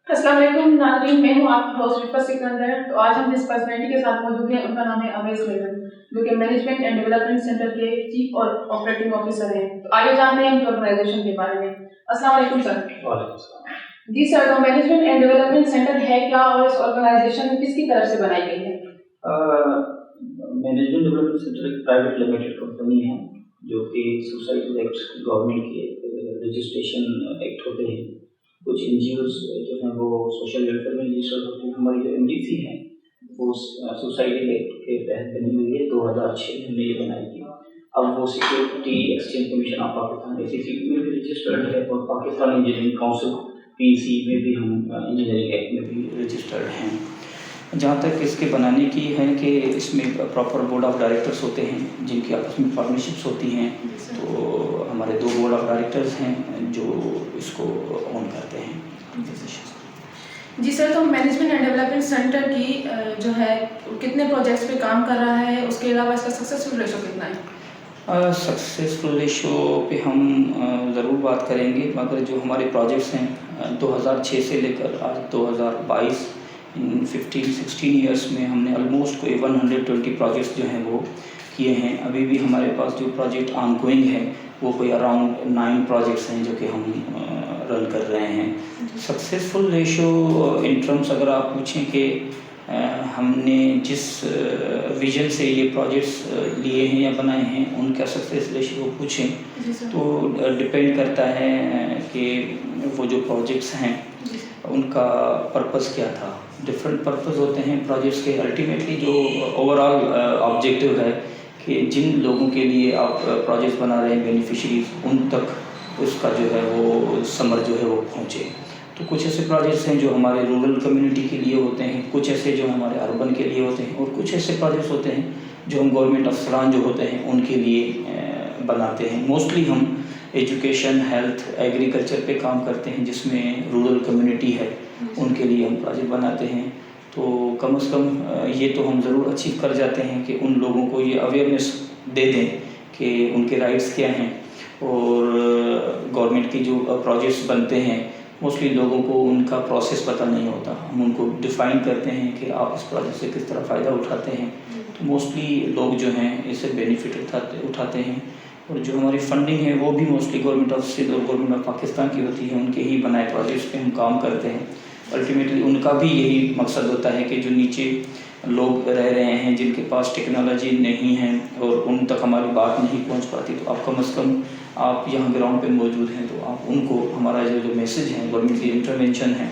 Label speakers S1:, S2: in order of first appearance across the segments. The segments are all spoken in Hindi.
S1: अस्सलाम वालेकुम नाज़रीन, मैं हूँ आपकी होस्ट रिफा सिकंदर। तो आज हम जिस पर्सनैलिटी के साथ मौजूद हैं उनका नाम है अवेस बेगम, जो कि मैनेजमेंट एंड डेवलपमेंट सेंटर के चीफ और ऑपरेटिंग ऑफिसर हैं। तो आइए जानते हैं इनकी ऑर्गेनाइजेशन के बारे में। अस्सलाम वालेकुम सर।
S2: वालेकुम सलाम।
S1: जी सर, तो मैनेजमेंट एंड डेवलपमेंट सेंटर है क्या और इस ऑर्गेनाइजेशन किसकी तरफ से बनाई गई है?
S2: मैनेजमेंट डेवलपमेंट सेंटर एक प्राइवेट लिमिटेड कंपनी है जो कि सोसाइटी एक्ट गवर्नमेंट के रजिस्ट्रेशन एक्ट होते हैं। कुछ एनजीओज जो हैं वो सोशल वेलफेयर में रजिस्टर्ड होते हैं। हमारी जो एमडीसी है वो सोसाइटी एक्ट के तहत बनी हुई है। 2006 में हमने ये बनाई थी। अब वो security exchange commission of Pakistan ACCP में भी रजिस्टर्ड है और पाकिस्तान इंजीनियरिंग काउंसिल PEC में भी हम इंजीनियरिंग एक्ट में भी रजिस्टर्ड हैं। जहाँ तक इसके बनाने की है कि इसमें प्रॉपर बोर्ड ऑफ डायरेक्टर्स होते हैं जिनकी आपस में पार्टनरशिप्स होती हैं। तो हमारे 2 बोर्ड ऑफ डायरेक्टर्स हैं जो इसको ऑन करते हैं।
S1: जी सर, तो मैनेजमेंट एंड डेवलपमेंट सेंटर की जो है कितने प्रोजेक्ट्स पे काम कर रहा है, उसके अलावा इसका सक्सेसफुल रेशो कितना है?
S2: सक्सेसफुल रेशो पे हम ज़रूर बात करेंगे, मगर जो हमारे प्रोजेक्ट्स हैं 2006 से लेकर आज 2022 इन 15-16 ईयर्स में हमने ऑलमोस्ट कोई 120 प्रोजेक्ट्स जो हैं वो किए हैं। अभी भी हमारे पास जो प्रोजेक्ट ऑनगोइंग है वो कोई अराउंड 9 प्रोजेक्ट्स हैं जो कि हम रन कर रहे हैं। सक्सेसफुल रेशो इन टर्म्स अगर आप पूछें कि हमने जिस विजन से ये प्रोजेक्ट्स लिए हैं या बनाए हैं उनका सक्सेस रेशियो पूछें तो डिपेंड करता है कि वो जो प्रोजेक्ट्स हैं उनका पर्पस क्या था। डिफरेंट पर्पस होते हैं प्रोजेक्ट्स के। अल्टीमेटली जो ओवरऑल ऑब्जेक्टिव है कि जिन लोगों के लिए आप प्रोजेक्ट्स बना रहे हैं बेनिफिशरीज, उन तक उसका जो है वो समर जो है वो पहुँचे। तो कुछ ऐसे प्रोजेक्ट्स हैं जो हमारे रूरल कम्युनिटी के लिए होते हैं, कुछ ऐसे जो हमारे अर्बन के लिए होते हैं, और कुछ ऐसे प्रोजेक्ट्स होते हैं जो हम गवर्नमेंट अफसरान जो होते हैं उनके लिए बनाते हैं। मोस्टली हम एजुकेशन, हेल्थ, एग्रीकल्चर पे काम करते हैं जिसमें रूरल कम्युनिटी है, उनके लिए हम प्रोजेक्ट बनाते हैं। तो कम से कम ये तो हम ज़रूर अचीव कर जाते हैं कि उन लोगों को ये अवेयरनेस दे दें कि उनके राइट्स क्या हैं। और गवर्नमेंट की जो प्रोजेक्ट्स बनते हैं मोस्टली लोगों को उनका प्रोसेस पता नहीं होता। हम उनको डिफ़ाइन करते हैं कि आप इस प्रोजेक्ट से किस तरह फ़ायदा उठाते हैं। तो मोस्टली लोग जो हैं इससे बेनिफिट उठाते हैं। और जो हमारी फंडिंग है वो भी मोस्टली गवर्नमेंट ऑफ सिंध और गवर्नमेंट ऑफ पाकिस्तान की होती है। उनके ही बनाए प्रोजेक्ट्स पे हम काम करते हैं। अल्टीमेटली उनका भी यही मकसद होता है कि जो नीचे लोग रह रहे हैं जिनके पास टेक्नोलॉजी नहीं है और उन तक हमारी बात नहीं पहुंच पाती, तो आप कम से कम आप यहाँ ग्राउंड पे मौजूद हैं तो आप उनको हमारा जो मैसेज है, गवर्नमेंट की इंटरवेंशन है,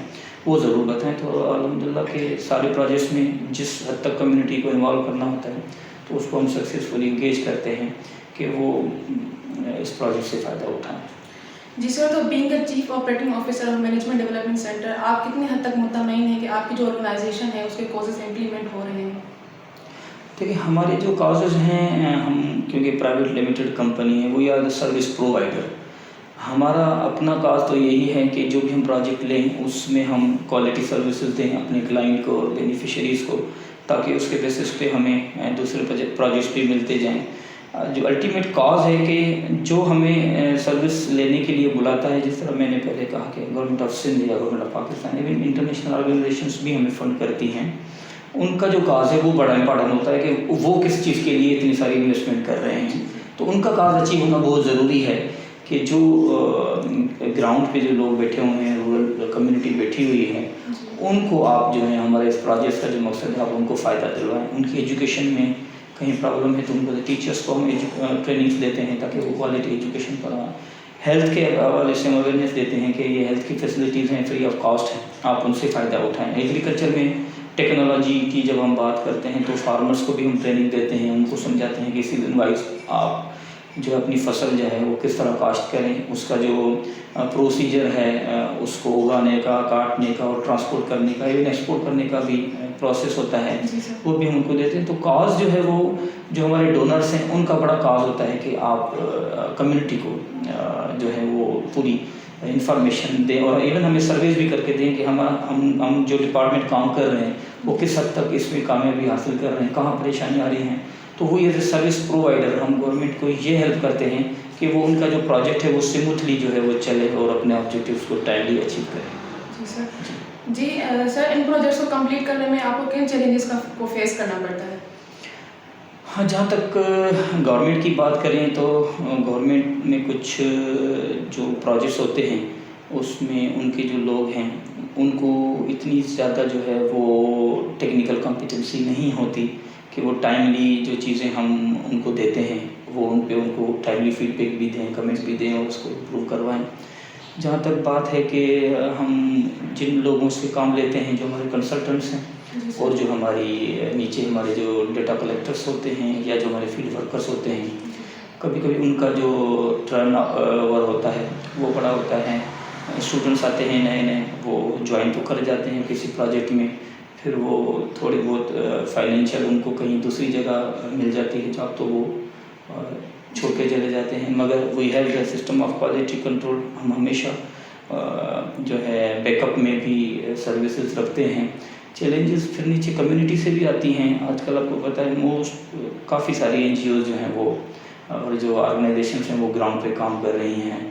S2: वो ज़रूर बताएं। तो अल्हम्दुलिल्लाह के सारे प्रोजेक्ट्स में जिस हद तक कम्युनिटी को इन्वॉल्व करना होता है तो उसको हम सक्सेसफुली इंगेज करते हैं कि वो इस प्रोजेक्ट से फ़ायदा उठाएँ।
S1: जी सर, तो being a chief operating officer of management development centre, आप कितनी हद तक मुतमईन हैं कि आपकी जो ऑर्गेनाइजेशन है उसके कॉजेज़ इम्प्लीमेंट हो रहे हैं?
S2: देखिए हमारे जो काजेज़ हैं, हम क्योंकि प्राइवेट लिमिटेड कंपनी है, we are the service provider. हमारा अपना काज तो यही है कि जो भी हम प्रोजेक्ट लें उसमें हम क्वालिटी सर्विसेज दें अपने क्लाइंट को और बेनिफिशरीज़ को, ताकि उसके बेसिस पे हमें दूसरे प्रोजेक्ट्स भी मिलते जाएँ। जो अल्टीमेट कॉज है कि जो हमें सर्विस लेने के लिए बुलाता है, जिस तरह मैंने पहले कहा कि गवर्नमेंट ऑफ सिंध या government of Pakistan, even international organisations भी हमें फ़ंड करती हैं, उनका जो काज है वो बड़ा इम्पॉर्टेंट होता है कि वो किस चीज़ के लिए इतनी सारी इन्वेस्टमेंट कर रहे हैं। तो उनका काज अचीव होना बहुत ज़रूरी है कि जो ग्राउंड पे जो लोग बैठे हुए हैं, रूरल कम्युनिटी बैठी हुई है, उनको आप जो है हमारे इस प्रोजेक्ट का जो मकसद है आप उनको फ़ायदा दिलवाएँ। उनकी एजुकेशन में कहीं प्रॉब्लम है तो उनको टीचर्स को हम ट्रेनिंग्स देते हैं ताकि वो क्वालिटी एजुकेशन पढ़ाएँ। हेल्थ के हवाले से हम अवेयरनेस देते हैं कि ये हेल्थ की फैसिलिटीज़ हैं, फ्री ऑफ कॉस्ट हैं, आप उनसे फ़ायदा उठाएँ। एग्रीकल्चर में टेक्नोलॉजी की जब हम बात करते हैं तो फार्मर्स को भी हम ट्रेनिंग देते हैं, उनको समझाते हैं कि सीजन वाइज आप जो अपनी फसल जो है वो किस तरह काश्त करें, उसका जो प्रोसीजर है उसको उगाने का, काटने का और ट्रांसपोर्ट करने का, इवन एक्सपोर्ट करने का भी प्रोसेस होता है, वो भी हम उनको देते हैं। तो काज जो है वो जो हमारे डोनर्स हैं उनका बड़ा काज होता है कि आप कम्युनिटी को जो है वो पूरी इंफॉर्मेशन दें और इवन हमें सर्विस भी करके दें कि हम जो डिपार्टमेंट काम कर रहे हैं वो किस हद तक इसमें कामयाबी हासिल कर रहे हैं, कहाँ परेशानी आ रही हैं। तो वो ये सर्विस प्रोवाइडर हम गवर्नमेंट को ये हेल्प करते हैं कि वो उनका जो प्रोजेक्ट है वो स्मूथली जो है वो चले और अपने ऑब्जेक्टिव्स को टाइमली अचीव करें।
S1: जी सर। जी सर, इन प्रोजेक्ट्स को कंप्लीट करने में आपको किन चैलेंजेस को फेस करना पड़ता है?
S2: हाँ, जहाँ तक गवर्नमेंट की बात करें तो गवर्नमेंट में कुछ जो प्रोजेक्ट्स होते हैं उसमें उनके जो लोग हैं उनको इतनी ज़्यादा जो है वो टेक्निकल कॉम्पिटेंसी नहीं होती कि वो टाइमली जो चीज़ें हम उनको देते हैं वो उनको टाइमली फीडबैक भी दें, कमेंट्स भी दें और उसको इम्प्रूव करवाएं। जहाँ तक बात है कि हम जिन लोगों से काम लेते हैं, जो हमारे कंसल्टेंट्स हैं और जो हमारी नीचे हमारे जो डेटा कलेक्टर्स होते हैं या जो हमारे फील्ड वर्कर्स होते हैं, कभी कभी उनका जो टर्न ओवर होता है वो बड़ा होता है। स्टूडेंट्स आते हैं नए नए, वो ज्वाइन तो कर जाते हैं किसी प्रोजेक्ट में, फिर वो थोड़ी बहुत फाइनेंशियल उनको कहीं दूसरी जगह मिल जाती है जॉब, तो वो छोड़ के चले जाते हैं। मगर we have the system of quality control, हम हमेशा जो है बैकअप में भी सर्विसेज रखते हैं। चैलेंजेस फिर नीचे कम्युनिटी से भी आती हैं। आजकल आपको पता है काफ़ी सारी NGOs जो हैं वो और जो ऑर्गेनाइजेशंस हैं वो ग्राउंड पे काम कर रही हैं।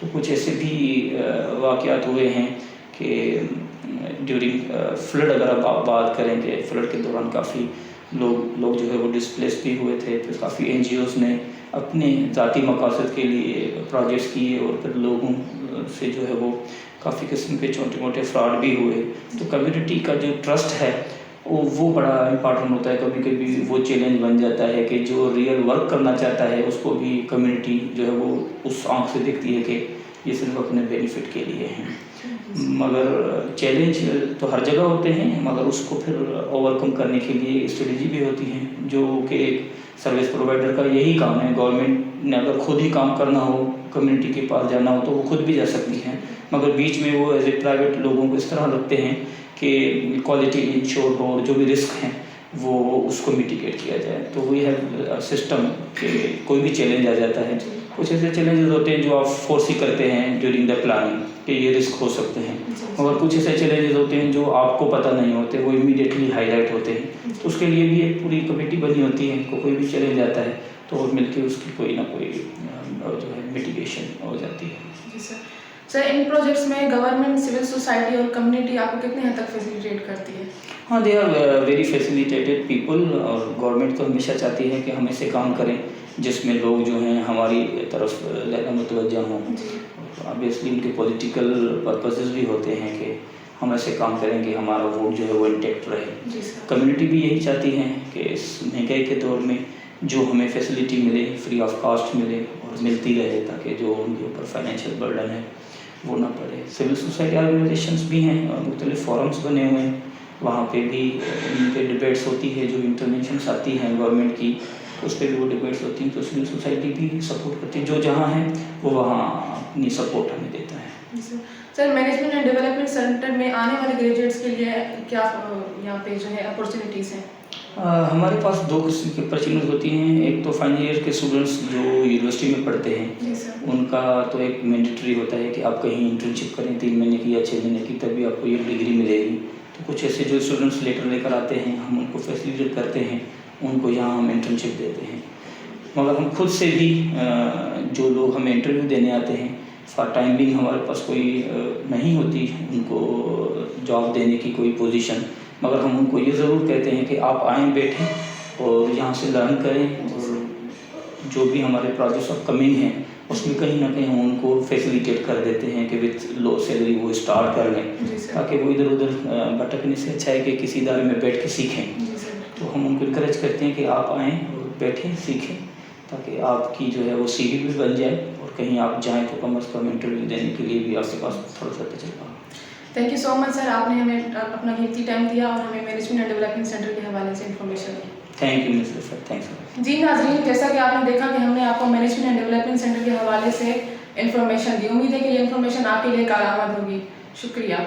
S2: तो कुछ ऐसे भी वाक़यात हुए हैं कि ड्यूरिंग फ्लड, अगर आप बात करेंगे, फ्लड के दौरान काफ़ी लोग जो है वो डिस्प्लेस भी हुए थे। फिर काफ़ी NGOs ने अपने ज़ाती मकासद के लिए प्रोजेक्ट्स किए और फिर लोगों से जो है वो काफ़ी किस्म के छोटे मोटे फ्रॉड भी हुए। तो कम्युनिटी का जो ट्रस्ट है वो बड़ा इम्पॉर्टेंट होता है। कभी कभी वो चैलेंज बन जाता है कि जो रियल वर्क करना चाहता है उसको भी कम्युनिटी जो है वो उस आँख से देखती है कि ये सिर्फ अपने बेनिफिट के लिए हैं। मगर चैलेंज तो हर जगह होते हैं, मगर उसको फिर ओवरकम करने के लिए स्ट्रेटजी भी होती है, जो कि एक सर्विस प्रोवाइडर का यही काम है। गवर्नमेंट ने अगर खुद ही काम करना हो, कम्युनिटी के पास जाना हो, तो वो खुद भी जा सकती हैं, मगर बीच में वो एज ए प्राइवेट लोगों को इस तरह रखते हैं कि क्वालिटी इंश्योर हो और जो भी रिस्क हैं वो उसको मिटिगेट किया जाए। तो वी हैव सिस्टम कि कोई भी चैलेंज आ जाता है। कुछ ऐसे चैलेंजेस होते हैं जो आप फोर्स ही करते हैं ड्यूरिंग द प्लानिंग कि ये रिस्क हो सकते हैं, और कुछ ऐसे चैलेंजेस होते हैं जो आपको पता नहीं होते, वो इमीडिएटली हाईलाइट होते हैं। तो उसके लिए भी एक पूरी कमेटी बनी होती है। कोई भी चैलेंज आता है तो मिलकर उसकी कोई ना कोई जो है मिटिगेशन हो जाती है।
S1: जी सर। सर, इन प्रोजेक्ट्स में गवर्नमेंट, सिविल सोसाइटी और कम्युनिटी आपको कितने हद तक फैसिलिटेट करती है?
S2: हाँ, they are very facilitated people, और गवर्नमेंट तो हमेशा चाहती है कि हम ऐसे काम करें जिसमें लोग जो हैं हमारी तरफ ज़्यादा मुतवज्जा हों। ऑब्वियसली उनके पॉलिटिकल पर्पसेस भी होते हैं कि हम ऐसे काम करें कि हमारा वोट जो है वो इंटैक्ट रहे। कम्युनिटी भी यही चाहती है कि इस महंगाई के दौर में जो हमें फैसिलिटी मिले, फ्री ऑफ कॉस्ट मिले और मिलती रहे, ताकि जो उनके ऊपर फाइनेंशियल बर्डन है वो ना पड़े। सिविल सोसाइटी ऑर्गेनाइजेशंस भी हैं और मुख्तलिफ फोरम्स बने हुए हैं, वहाँ पे भी उनके डिबेट्स होती है। जो इंटरवेंशंस आती हैं गवर्नमेंट की, उस पर भी वो डिबेट्स होती हैं। तो सिविल सोसाइटी भी सपोर्ट करती है, जो जहाँ है वो वहाँ अपनी सपोर्ट हमें देता है।
S1: Sir, management and development centre में आने वाले ग्रेजुएट्स के लिए क्या यहाँ पे जो है अपॉर्चुनिटीज़ हैं?
S2: हमारे पास दो किस्म की अपॉर्चुनिटीज होती हैं। एक तो फाइनल ईयर के स्टूडेंट्स जो यूनिवर्सिटी में पढ़ते हैं, उनका तो एक मैंडेटरी होता है कि आप कहीं इंटर्नशिप करें 3 महीने की या 6 महीने की, तभी आपको ये डिग्री मिलेगी। तो कुछ ऐसे जो स्टूडेंट्स लेटर लेकर आते हैं, हम उनको फैसिलिटेट करते हैं, उनको यहाँ हम इंटर्नशिप देते हैं। मगर हम खुद से भी जो लोग हमें इंटरव्यू देने आते हैं, फॉर टाइम बिंग हमारे पास कोई नहीं होती उनको जॉब देने की कोई पोजीशन, मगर हम उनको ये ज़रूर कहते हैं कि आप आएँ, बैठें और यहाँ से लर्न करें, और जो भी हमारे प्रोजेक्ट्स अपकमिंग हैं उसमें कहीं ना कहीं हम उनको फैसिलिटेट कर देते हैं कि विथ लो सैलरी वो स्टार्ट कर लें, ताकि वो इधर उधर भटकने से अच्छा है कि किसी इदारे में बैठ के सीखें। तो हम उनको इनकरेज करते हैं कि आप आएँ और बैठें, सीखें, ताकि आपकी जो है वो CV भी बन जाए, और कहीं आप जाएँ तो कम अज़ कम इंटरव्यू देने के लिए भी आपके पास थोड़ा सा तजुर्बा।
S1: Thank you so much sir, आपने हमें अपना कीमती टाइम दिया और हमें मैनेजमेंट एंड डेवलपमेंट सेंटर के हवाले से इन्फॉर्मेशन दी।
S2: Thank you mister sir, thanks.
S1: जी नाज़रीन, जैसा कि आपने देखा कि हमने आपको मैनेजमेंट एंड डेवलपमेंट सेंटर के हवाले से इन्फॉर्मेशन दी। उम्मीद है कि ये इन्फॉर्मेशन आपके लिए कारआमद होगी। शुक्रिया।